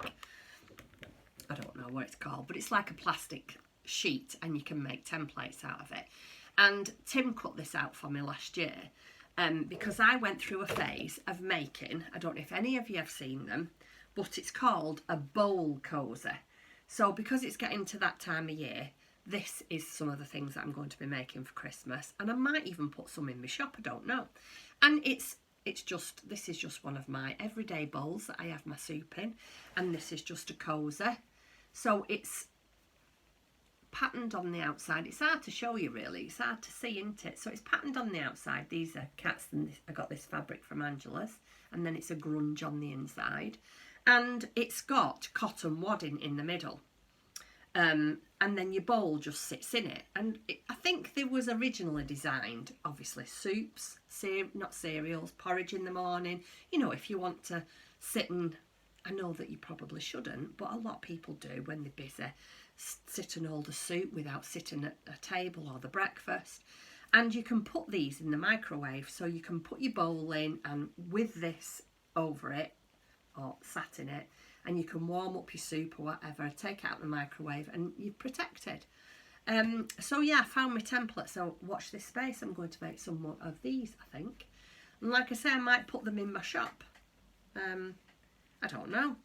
I don't know what it's called, but it's like a plastic sheet and you can make templates out of it. And Tim cut this out for me last year because I went through a phase of making, I don't know if any of you have seen them, but it's called a bowl cozy. So because it's getting to that time of year, this is some of the things that I'm going to be making for Christmas, and I might even put some in my shop, I don't know. And this is just one of my everyday bowls that I have my soup in, and this is just a cozy. So it's patterned on the outside. It's hard to show you really, it's hard to see, isn't it? So it's patterned on the outside. These are cats, and I got this fabric from Angela's, and then it's a grunge on the inside. And it's got cotton wadding in the middle. and then your bowl just sits in it. And I think they was originally designed, obviously, soups, not cereals, porridge in the morning. You know, if you want to sit and, I know that you probably shouldn't, but a lot of people do when they're busy, sit and hold a soup without sitting at a table or the breakfast. And you can put these in the microwave, so you can put your bowl in and with this over it or sat in it, and you can warm up your soup or whatever, take it out of the microwave and you're protected. So yeah, I found my template, so watch this space. I'm going to make some more of these, I think. And like I say, I might put them in my shop. I don't know.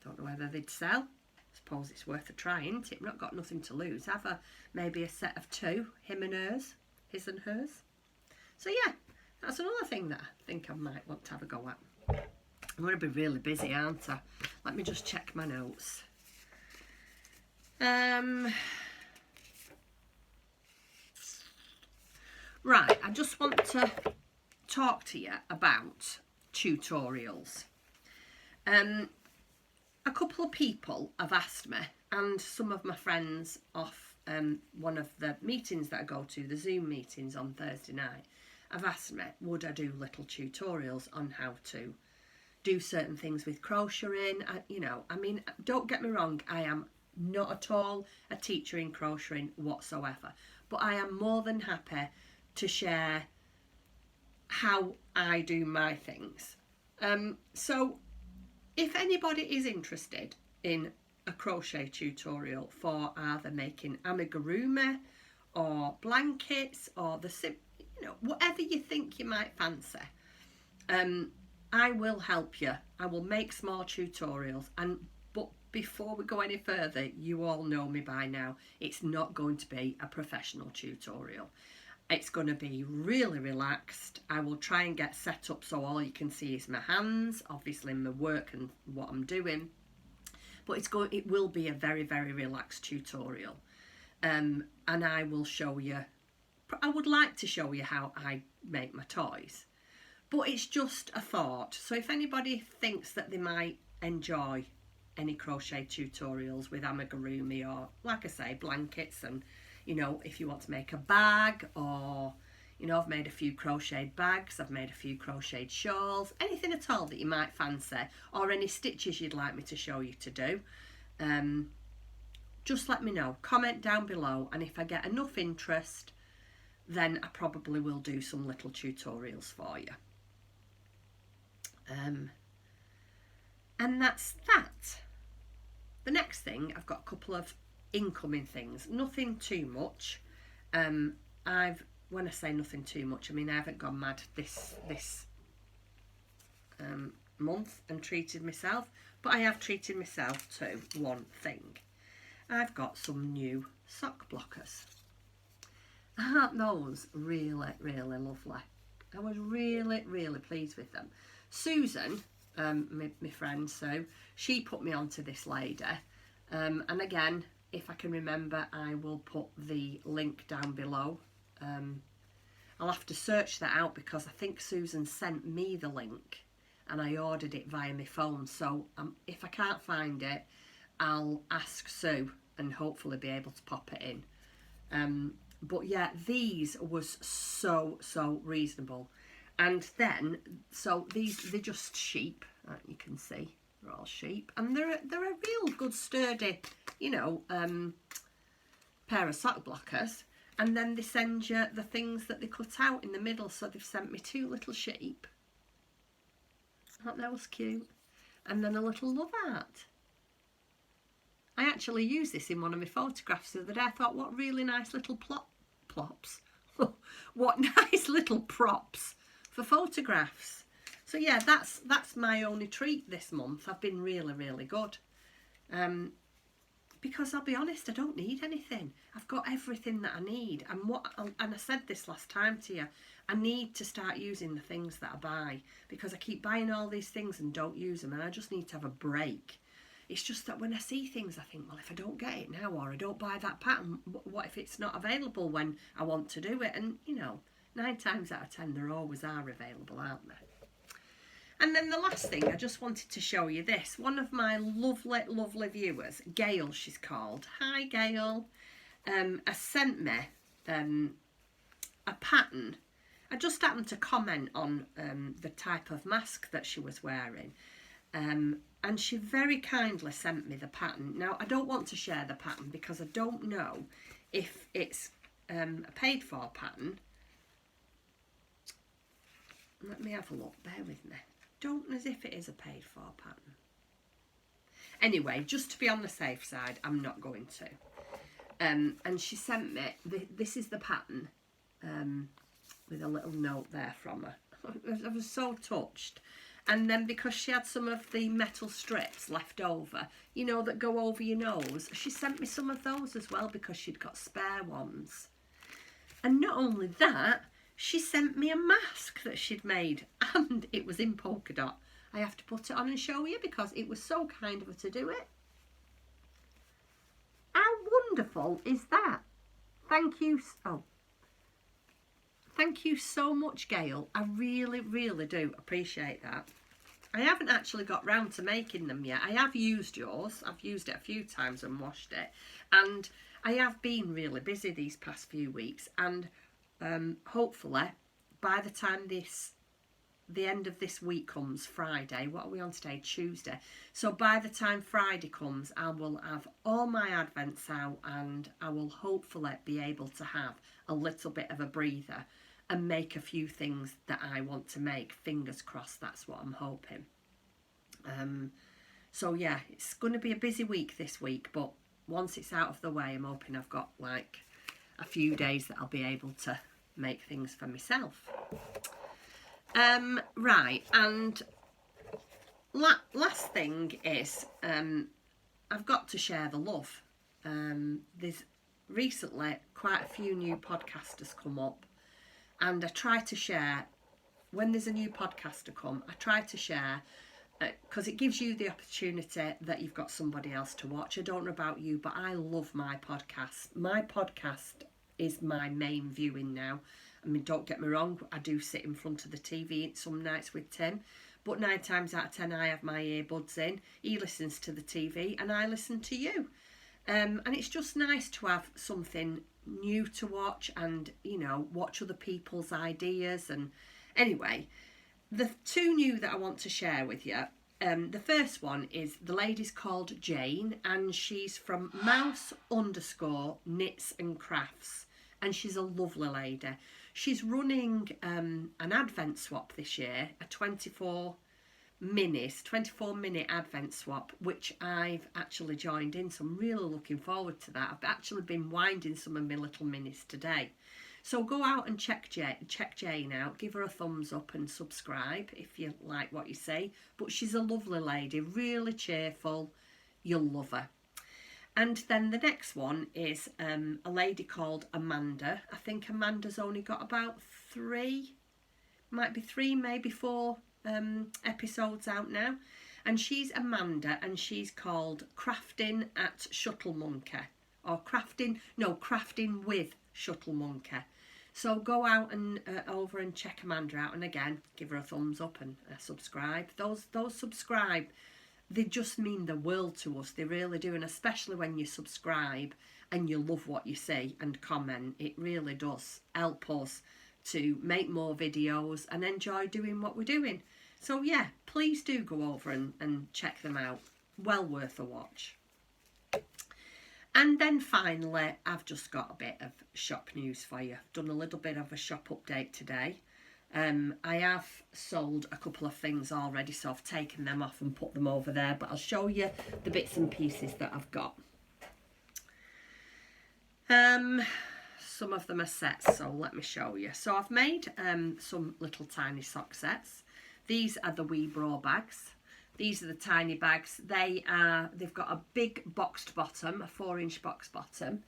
Don't know whether they'd sell. I suppose it's worth a try, isn't it? I've not got nothing to lose. Have maybe a set of two, him and hers, his and hers. So yeah, that's another thing that I think I might want to have a go at. I'm going to be really busy, aren't I? Let me just check my notes. Right, I just want to talk to you about tutorials. A couple of people have asked me, and some of my friends off one of the meetings that I go to, the Zoom meetings on Thursday night, have asked me, would I do little tutorials on how to do certain things with crocheting. You know, I mean, don't get me wrong, I am not at all a teacher in crocheting whatsoever, but I am more than happy to share how I do my things. So if anybody is interested in a crochet tutorial for either making amigurumi or blankets or you know, whatever you think you might fancy, I will help you. I will make small tutorials, but before we go any further, you all know me by now. It's not going to be a professional tutorial. It's going to be really relaxed. I will try and get set up so all you can see is my hands, obviously my work and what I'm doing. But it will be a very, very relaxed tutorial. And I will show you, I would like to show you how I make my toys. But it's just a thought. So if anybody thinks that they might enjoy any crochet tutorials with amigurumi or, like I say, blankets, and, you know, if you want to make a bag, or, you know, I've made a few crocheted bags, I've made a few crocheted shawls, anything at all that you might fancy, or any stitches you'd like me to show you to do, just let me know. Comment down below, and if I get enough interest, then I probably will do some little tutorials for you. And that's that. The next thing, I've got a couple of incoming things, nothing too much. When I say nothing too much, I mean I haven't gone mad this month and treated myself, but I have treated myself to one thing. I've got some new sock blockers. Aren't those really, really lovely? I was really, really pleased with them. Susan, my friend Sue, she put me onto this lady, and again, if I can remember, I will put the link down below. I'll have to search that out because I think Susan sent me the link and I ordered it via my phone, so if I can't find it, I'll ask Sue and hopefully be able to pop it in. But yeah, these was so reasonable. And then, so they're just sheep, you can see, they're all sheep, and they're a real good sturdy, you know, pair of sock blockers. And then they send you the things that they cut out in the middle, so they've sent me two little sheep. I thought that was cute. And then a little love heart. I actually used this in one of my photographs the other day. I thought, what really nice little plops. What nice little props for photographs. So yeah, that's my only treat this month. I've been really, really good. Because I'll be honest, I don't need anything. I've got everything that I need. And I said this last time to you, I need to start using the things that I buy, because I keep buying all these things and don't use them, and I just need to have a break. It's just that when I see things, I think, well, if I don't get it now, or I don't buy that pattern, what if it's not available when I want to do it? And, you know, 9 times out of 10, there always are available, aren't they? And then the last thing, I just wanted to show you this. One of my lovely viewers, Gail she's called. Hi Gail. Has sent me a pattern. I just happened to comment on the type of mask that she was wearing. And she very kindly sent me the pattern. Now, I don't want to share the pattern because I don't know if it's a paid for pattern. Let me have a look, bear with me. Don't know as if it is a paid for pattern. Anyway, just to be on the safe side, I'm not going to. And she sent me, this is the pattern, with a little note there from her. I was so touched. And then because she had some of the metal strips left over, you know, that go over your nose, she sent me some of those as well because she'd got spare ones. And not only that, she sent me a mask that she'd made, and it was in polka dot. I have to put it on and show you because it was so kind of her to do it. How wonderful is that? Thank you. Oh, thank you so much, Gail. I really do appreciate that. I haven't actually got round to making them yet. I have used yours. I've used it a few times and washed it. And I have been really busy these past few weeks. And hopefully, by the time the end of this week comes, Friday, what are we on today? Tuesday. So by the time Friday comes, I will have all my advents out and I will hopefully be able to have a little bit of a breather and make a few things that I want to make. Fingers crossed, that's what I'm hoping. So yeah, it's going to be a busy week this week, but once it's out of the way, I'm hoping I've got like a few days that I'll be able to make things for myself. Right, and last thing is I've got to share the love. There's recently quite a few new podcasters come up, and I try to share when there's a new podcaster come. I try to share because it gives you the opportunity that you've got somebody else to watch. I don't know about you, but I love my podcast. My podcast is my main viewing now. I mean, don't get me wrong, I do sit in front of the TV some nights with Tim, but 9 times out of 10 I have my earbuds in, he listens to the TV and I listen to you. And it's just nice to have something new to watch and, you know, watch other people's ideas. And anyway, the 2 new that I want to share with you, the first one is the lady's called Jane and she's from mouse_knits and crafts, and she's a lovely lady. She's running an advent swap this year, a 24 minute advent swap, which I've actually joined in, so I'm really looking forward to that. I've actually been winding some of my little minis today. So go out and check Jane out, give her a thumbs up and subscribe if you like what you see. But she's a lovely lady, really cheerful, you'll love her. And then the next one is a lady called Amanda. I think Amanda's only got about 3, might be 3, maybe 4 episodes out now. And she's Amanda and she's called Crafting at Shuttle Monkey. Or Crafting with Shuttle Monkey. So go out and over and check Amanda out. And again, give her a thumbs up and subscribe. Those subscribe, they just mean the world to us. They really do. And especially when you subscribe and you love what you see and comment, it really does help us to make more videos and enjoy doing what we're doing. So yeah, please do go over and check them out. Well worth a watch. And then finally, I've just got a bit of shop news for you. I've done a little bit of a shop update today. I have sold a couple of things already, so I've taken them off and put them over there, but I'll show you the bits and pieces that I've got. Some of them are sets, so let me show you. So I've made some little tiny sock sets. These are the wee bra bags. These are the tiny bags. They've got a big boxed bottom, a 4-inch box bottom.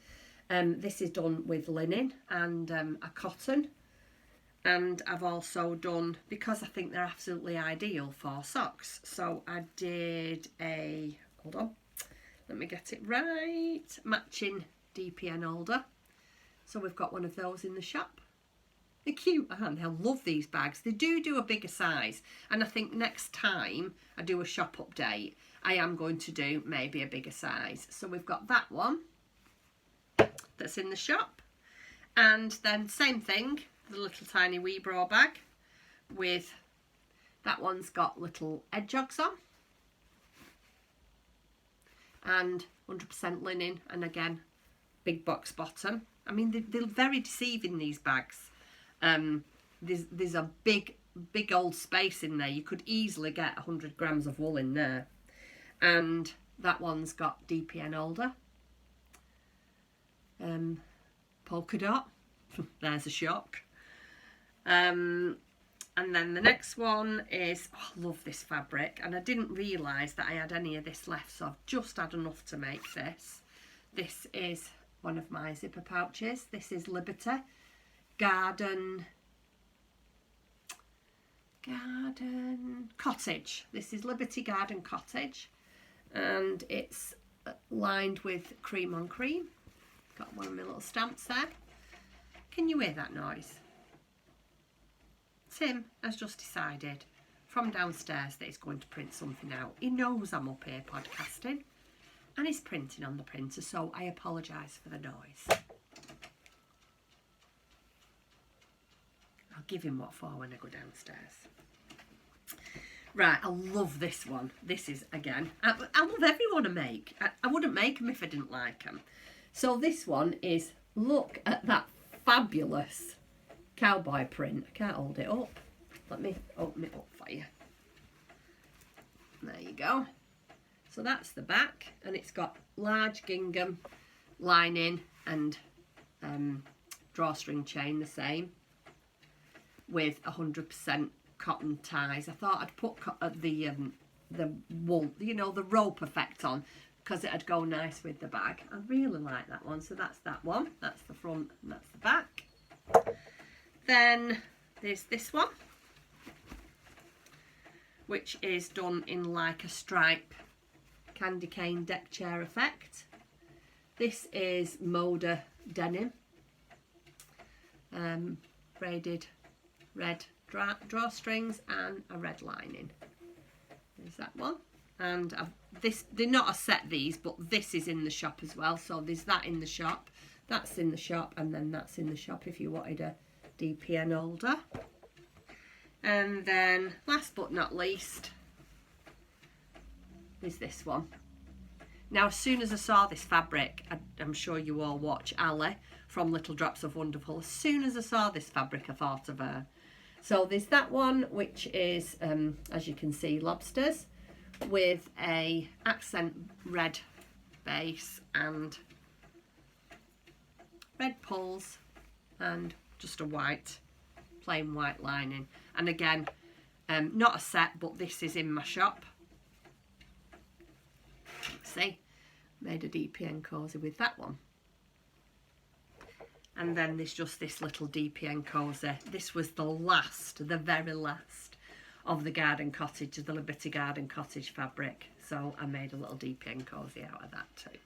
This is done with linen and a cotton. And I've also done, because I think they're absolutely ideal for socks. So I did a, hold on, let me get it right, matching DPN holder. So we've got one of those in the shop. They're cute, aren't they? I love these bags. They do a bigger size, and I think next time I do a shop update, I am going to do maybe a bigger size. So we've got that one that's in the shop, and then same thing, the little tiny wee bra bag with, that one's got little edgeogs on, and 100% linen, and again, big box bottom. I mean, they're very deceiving, these bags. There's a big old space in there. You could easily get 100 grams of wool in there. And that one's got DPN holder. Polka dot. There's a shock. And then the next one is, oh, I love this fabric, and I didn't realise that I had any of this left, so I've just had enough to make this. This is one of my zipper pouches. This is Liberty Garden Cottage. This is Liberty Garden Cottage, and it's lined with cream on cream. Got one of my little stamps there. Can you hear that noise? Tim has just decided from downstairs that he's going to print something out. He knows I'm up here podcasting, and he's printing on the printer, so I apologise for the noise. I'll give him what for when I go downstairs. Right, I love this one. This is, again, I love every one I make. I wouldn't make them if I didn't like them. So this one is, look at that fabulous cowboy print. I can't hold it up. Let me open it up for you. There you go. So that's the back, and it's got large gingham lining and drawstring chain, the same, with 100% cotton ties. I thought I'd put the wool, you know, the rope effect on, because it'd go nice with the bag. I really like that one. So that's that one. That's the front and that's the back. Then there's this one, which is done in like a stripe candy cane deck chair effect. This is Moda denim, braided red drawstrings and a red lining. There's that one. And they're not a set, these, but this is in the shop as well. So there's that in the shop, that's in the shop, and then that's in the shop if you wanted a DPN holder. And then last but not least is this one. Now, as soon as I saw this fabric, I'm sure you all watch Ali from Little Drops of Wonderful. As soon as I saw this fabric, I thought of her. So there's that one, which is, as you can see, lobsters with a accent red base and red pulls and just a white, plain white lining. And again, not a set, but this is in my shop. See, made a DPN cozy with that one. And then there's just this little DPN cozy. This was the last, the very last of the garden cottage, the Liberty Garden Cottage fabric. So I made a little DPN cozy out of that too.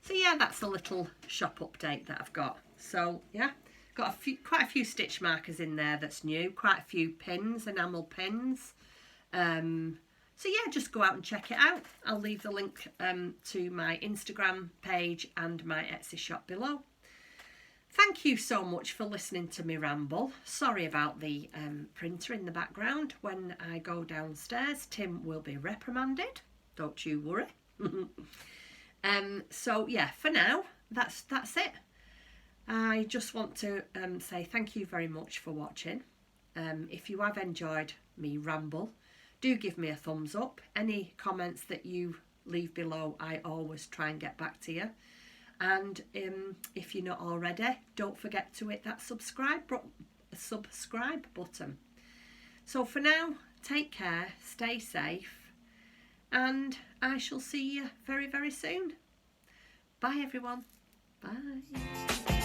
So yeah, that's a little shop update that I've got. So yeah, got quite a few stitch markers in there that's new, quite a few pins, enamel pins. So yeah, just go out and check it out. I'll leave the link to my Instagram page and my Etsy shop below. Thank you so much for listening to me ramble. Sorry about the printer in the background. When I go downstairs, Tim will be reprimanded. Don't you worry. So yeah, for now, that's it. I just want to say thank you very much for watching. If you have enjoyed me ramble, do give me a thumbs up. Any comments that you leave below, I always try and get back to you. And if you're not already, don't forget to hit that subscribe button. So for now, take care, stay safe, and I shall see you very, very soon. Bye everyone. Bye.